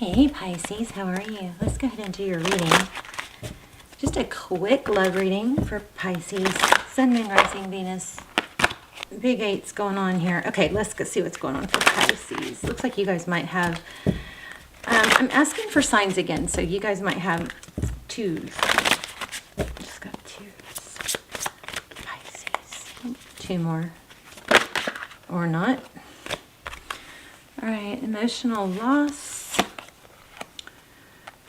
Hey Pisces, how are you? Let's go ahead and do your reading. Just a quick love reading for Pisces. Sun, Moon, Rising, Venus. Big eights going on here. Okay, let's go see what's going on for Pisces. Looks like you guys might have... I'm asking for signs again, so you guys might have twos. Just got twos. Pisces. Two more. Or not. All right, emotional loss.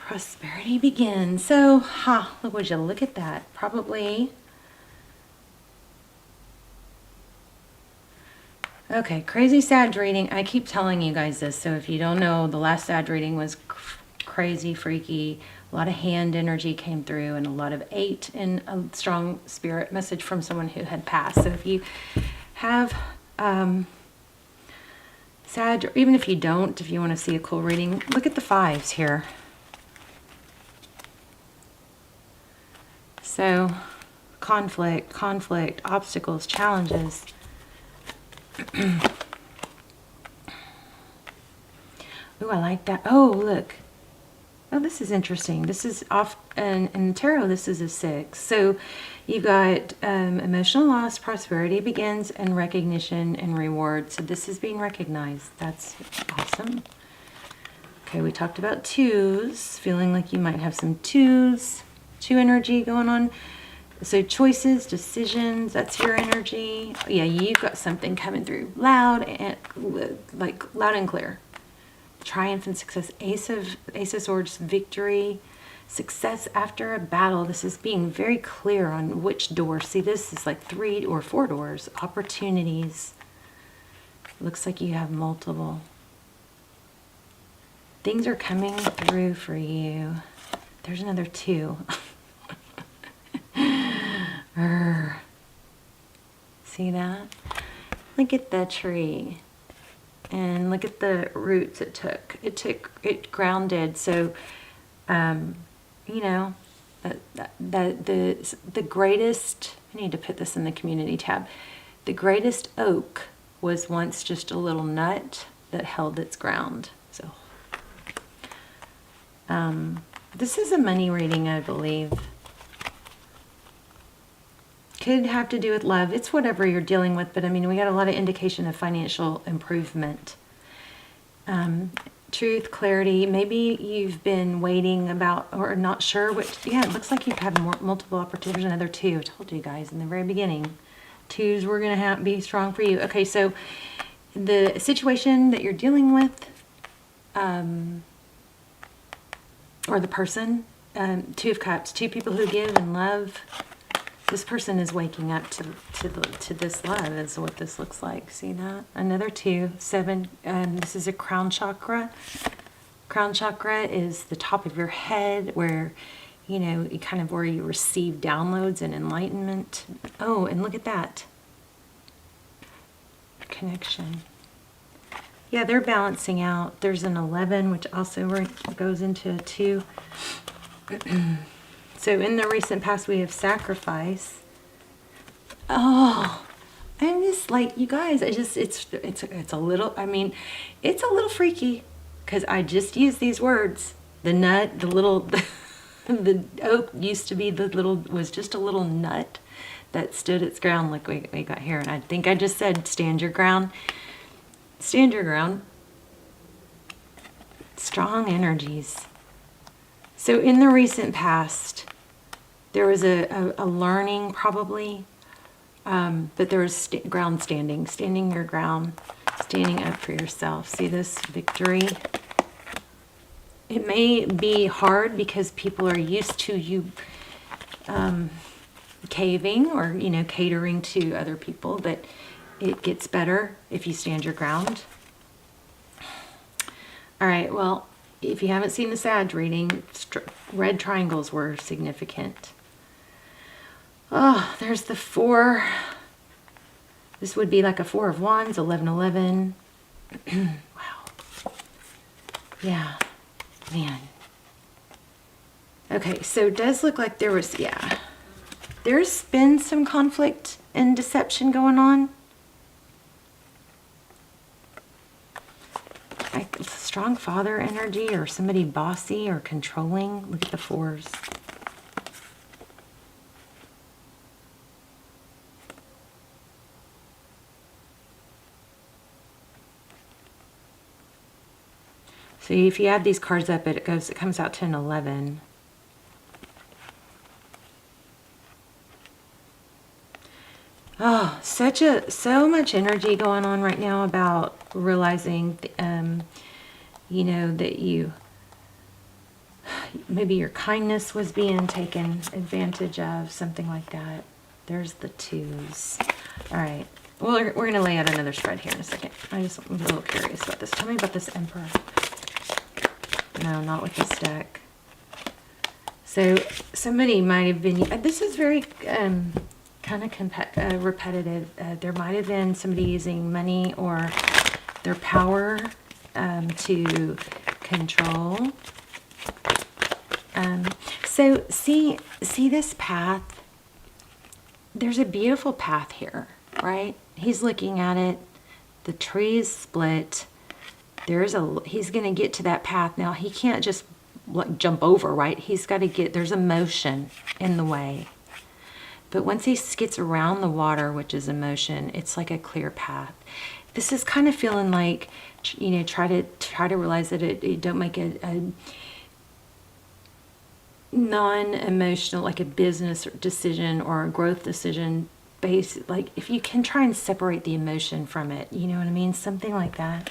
Prosperity begins. So, would you look at that? Probably. Okay, crazy Sag reading. I keep telling you guys this, so if you don't know, the last Sag reading was crazy, freaky. A lot of hand energy came through and a lot of 8 and a strong spirit message from someone who had passed. So if you have Sag, or even if you don't, if you want to see a cool reading, look at the 5s here. So, conflict, obstacles, challenges. Ooh, I like that. Oh, look. Oh, this is interesting. This is off, in tarot, this is a 6. So, you've got emotional loss, prosperity begins, and recognition and reward. So, this is being recognized. That's awesome. Okay, we talked about 2s, feeling like you might have some 2 energy going on. So choices, decisions, that's your energy. Yeah, you've got something coming through loud and like loud and clear. Triumph and success. Ace of Swords, victory, success after a battle. This is being very clear on which door. See, this is like 3 or 4 doors. Opportunities. Looks like you have multiple. Things are coming through for you. There's another 2. See that? Look at the tree. And look at the roots it took. It grounded. So, you know, the greatest, I need to put this in the community tab. The greatest oak was once just a little nut that held its ground. So, this is a money reading, I believe. Could have to do with love. It's whatever you're dealing with, but I mean, we got a lot of indication of financial improvement. Truth, clarity. Maybe you've been waiting about or not sure which. Yeah, it looks like you've had multiple opportunities. Another 2. I told you guys in the very beginning. 2s were going to be strong for you. Okay, so the situation that you're dealing with, or the person, 2 of Cups, 2 people who give and love. This person is waking up to this love is what this looks like. See that? Another 2, 7. This is a crown chakra. Crown chakra is the top of your head where, you know, kind of where you receive downloads and enlightenment. Oh, and look at that. Connection. Yeah, they're balancing out. There's an 11, which also goes into a 2. So in the recent past, we have sacrifice. Oh, I'm just like, you guys, it's a little, I mean, it's a little freaky because I just used these words. The nut, the little, the oak used to be was just a little nut that stood its ground like we got here. And I think I just said, stand your ground. Stand your ground. Strong energies. So in the recent past, there was a learning probably, but there was standing your ground, standing up for yourself. See this victory? It may be hard because people are used to you caving or, you know, catering to other people, but it gets better if you stand your ground. All right, well, if you haven't seen the Sag reading, red triangles were significant. Oh, there's the 4. This would be like a 4 of Wands, 11, 11. Wow. Yeah, man. Okay, so it does look like there was, yeah. There's been some conflict and deception going on. strong father energy or somebody bossy or controlling. Look at the fours. So if you add these cards up, it comes out to an 11. Oh, so much energy going on right now about realizing, you know, that maybe your kindness was being taken advantage of, something like that. There's the 2s. All right. Well, we're going to lay out another spread here in a second. I'm a little curious about this. Tell me about this Emperor. No, not with this deck. So somebody might have been, this is very kind of repetitive. There might have been somebody using money or their power to control. So see this path? There's a beautiful path here, right? He's looking at it. The tree is split. He's going to get to that path. Now, he can't just jump over, right? He's got to there's a motion in the way. But once he gets around the water, which is emotion, it's like a clear path. This is kind of feeling like, you know, try to realize that it don't make a non-emotional, like a business decision or a growth decision based, like if you can try and separate the emotion from it, you know what I mean? Something like that.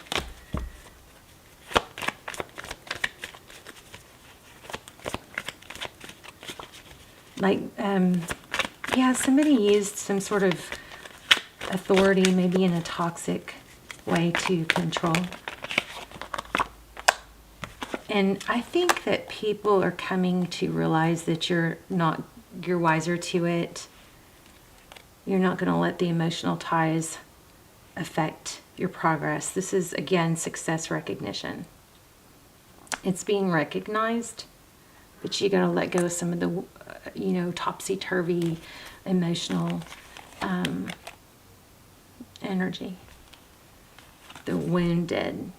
Like, yeah, somebody used some sort of authority, maybe in a toxic way, to control. And I think that people are coming to realize that you're wiser to it. You're not going to let the emotional ties affect your progress. This is, again, success recognition. It's being recognized, but you got to let go of some of the, you know, topsy-turvy emotional energy. The wounded.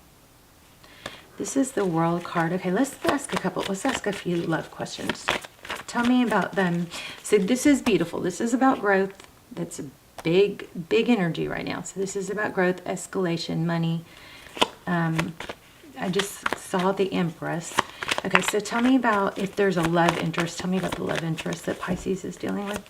This is the World card. Okay, let's ask a few love questions. Tell me about them. So this is beautiful. This is about growth. That's a big energy right now. So this is about growth, escalation, money. I just saw the Empress. Okay, so tell me about if there's a love interest. Tell me about the love interest that Pisces is dealing with.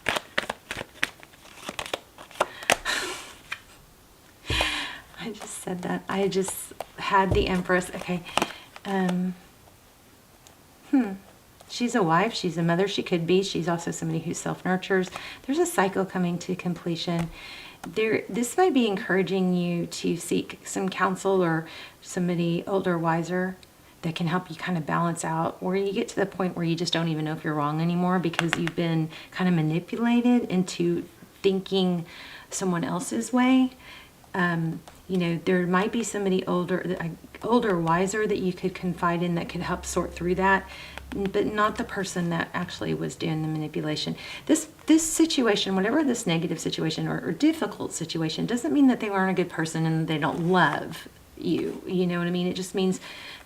I just said that. I just had the Empress. Okay. She's a wife. She's a mother. She could be. She's also somebody who self-nurtures. There's a cycle coming to completion. This might be encouraging you to seek some counsel or somebody older, wiser, that can help you kind of balance out, or you get to the point where you just don't even know if you're wrong anymore because you've been kind of manipulated into thinking someone else's way. You know, there might be somebody older, wiser that you could confide in that could help sort through that, but not the person that actually was doing the manipulation. This situation, whatever this negative situation or difficult situation, doesn't mean that they weren't a good person and they don't love you. You know what I mean? It just means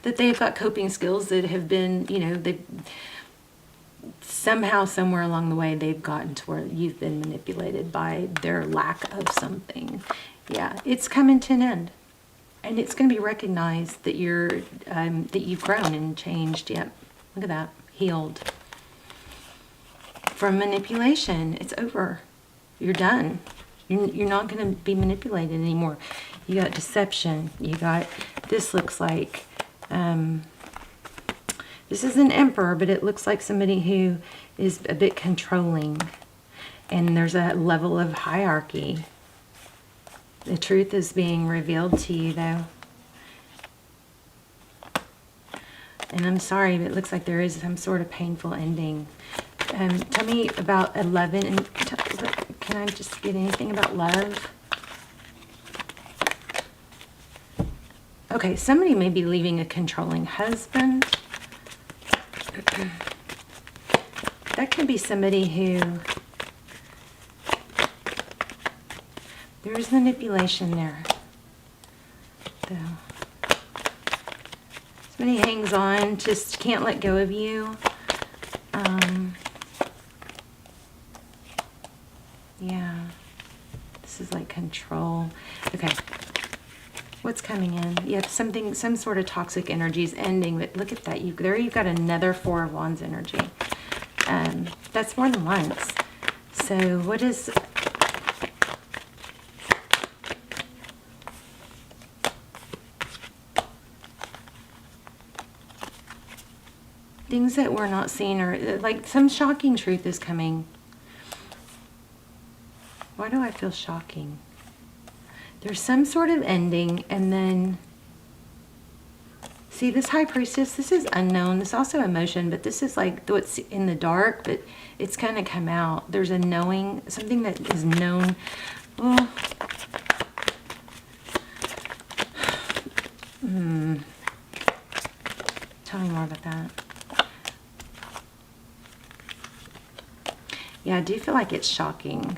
that they've got coping skills that have been, you know, they somehow, somewhere along the way, they've gotten to where you've been manipulated by their lack of something. Yeah, it's coming to an end, and it's going to be recognized that you've grown and changed. Yep, look at that, healed from manipulation. It's over. You're done. You're not going to be manipulated anymore. You got deception. You got, this looks like, this is an Emperor, but it looks like somebody who is a bit controlling. And there's a level of hierarchy. The truth is being revealed to you, though. And I'm sorry, but it looks like there is some sort of painful ending. Tell me about 11. And can I just get anything about love? Okay, somebody may be leaving a controlling husband. That could be somebody who... There's manipulation there, though. Somebody hangs on, just can't let go of you. Yeah. This is like control. Okay. What's coming in? You have something, some sort of toxic energy is ending, but look at that. There you've got another Four of Wands energy. That's more than once. So what is... Things that we're not seeing, or like some shocking truth is coming. Why do I feel shocking? There's some sort of ending, and then... See, this High Priestess, this is unknown. This is also emotion, but this is like what's in the dark, but it's kind of come out. There's a knowing, something that is known. Oh. Tell me more about that. Yeah, I do feel like it's shocking.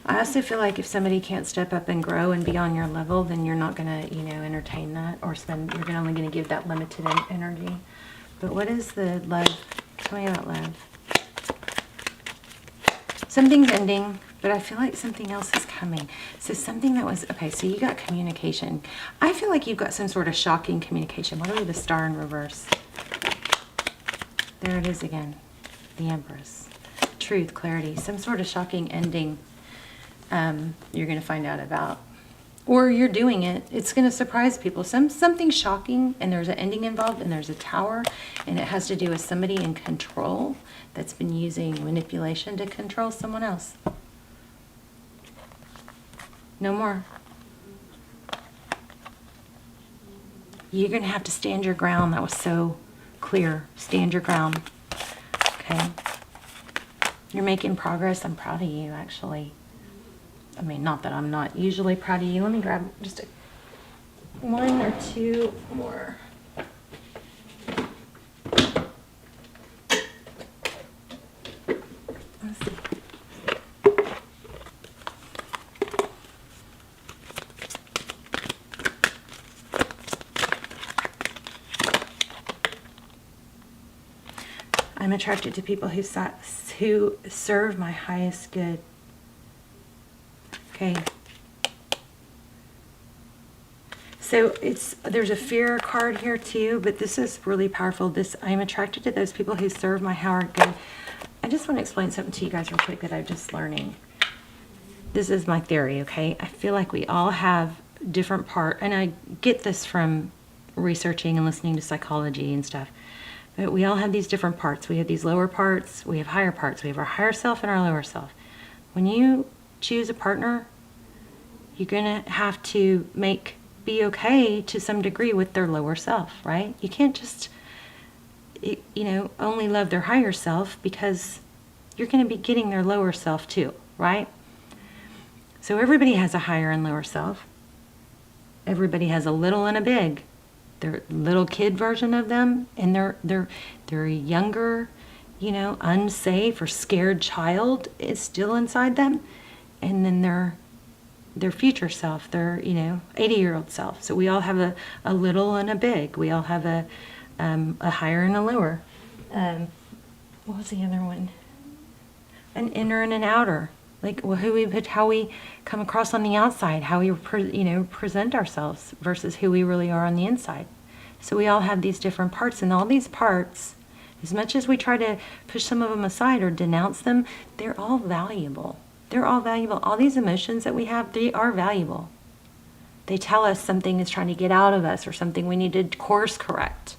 I also feel like if somebody can't step up and grow and be on your level, then you're not going to, you know, entertain that or spend, you're only going to give that limited energy. But what is the love? Tell me about love. Something's ending, but I feel like something else is coming. So something that was, okay, so you got communication. I feel like you've got some sort of shocking communication. What are the Star in reverse? There it is again. The Empress. Truth, clarity, some sort of shocking ending. You're going to find out about, or you're doing it. It's going to surprise people. Something shocking, and there's an ending involved, and there's a tower, and it has to do with somebody in control that's been using manipulation to control someone else. No more. You're going to have to stand your ground. That was so clear. Stand your ground. Okay. You're making progress. I'm proud of you, actually. I mean, not that I'm not usually proud of you. Let me grab just one or two more. Let's see. I'm attracted to people who serve my highest good. Okay. So there's a fear card here too, but this is really powerful. I'm attracted to those people who serve my higher good. I just want to explain something to you guys real quick that I'm just learning. This is my theory, okay? I feel like we all have different and I get this from researching and listening to psychology and stuff. But we all have these different parts. We have these lower parts, we have higher parts. We have our higher self and our lower self. When you choose a partner, you're going to have to be okay to some degree with their lower self, right? You can't just, you know, only love their higher self, because you're going to be getting their lower self too, right? So everybody has a higher and lower self. Everybody has a little and a big. Their little kid version of them, and their younger, you know, unsafe or scared child is still inside them. And then their future self, their, you know, 80-year-old self. So we all have a little and a big. We all have a higher and a lower. What was the other one? An inner and an outer. Like, well, how we come across on the outside, how we present ourselves versus who we really are on the inside. So we all have these different parts, and all these parts, as much as we try to push some of them aside or denounce them, they're all valuable. They're all valuable. All these emotions that we have, they are valuable. They tell us something is trying to get out of us, or something we need to course correct.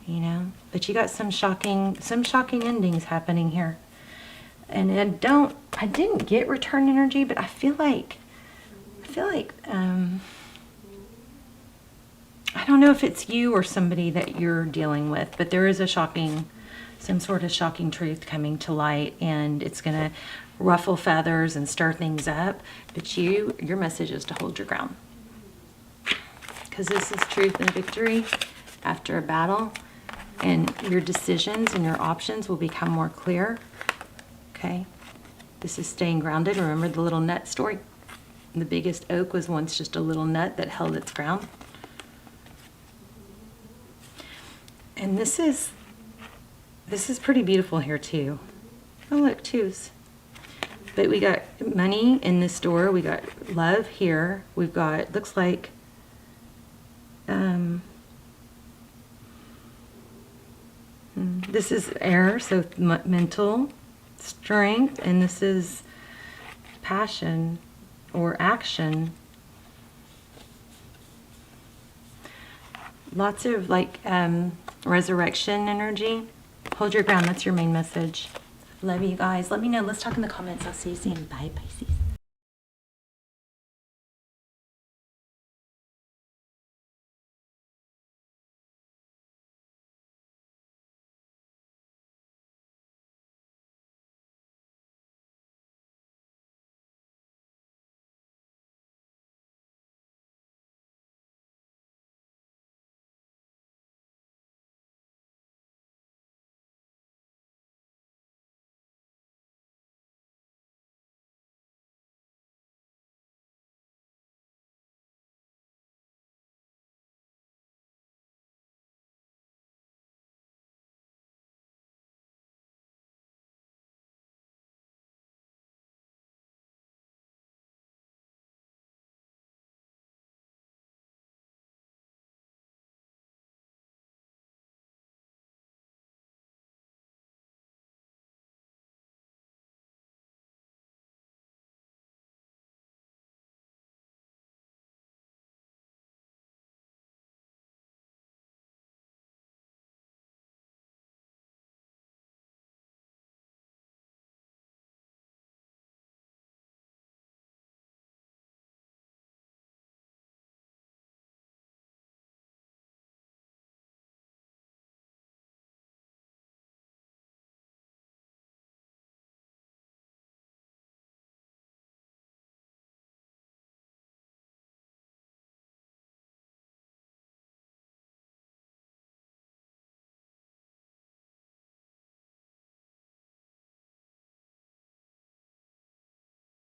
You know? But you got some shocking endings happening here. And I didn't get return energy, but I feel like I don't know if it's you or somebody that you're dealing with, but there is some sort of shocking truth coming to light, and it's going to ruffle feathers and stir things up. But your message is to hold your ground, because this is truth and victory after a battle. and your decisions and your options will become more clear. Okay, this is staying grounded. Remember the little nut story? The biggest oak was once just a little nut that held its ground. And this is pretty beautiful here too. Oh look, twos. But we got money in this door. We got love here. We've got, looks like, this is air, so mental strength, and this is passion or action. Lots of like resurrection energy. Hold your ground. That's your main message. Love you guys. Let me know. Let's talk in the comments. I'll see you soon. Bye, Pisces.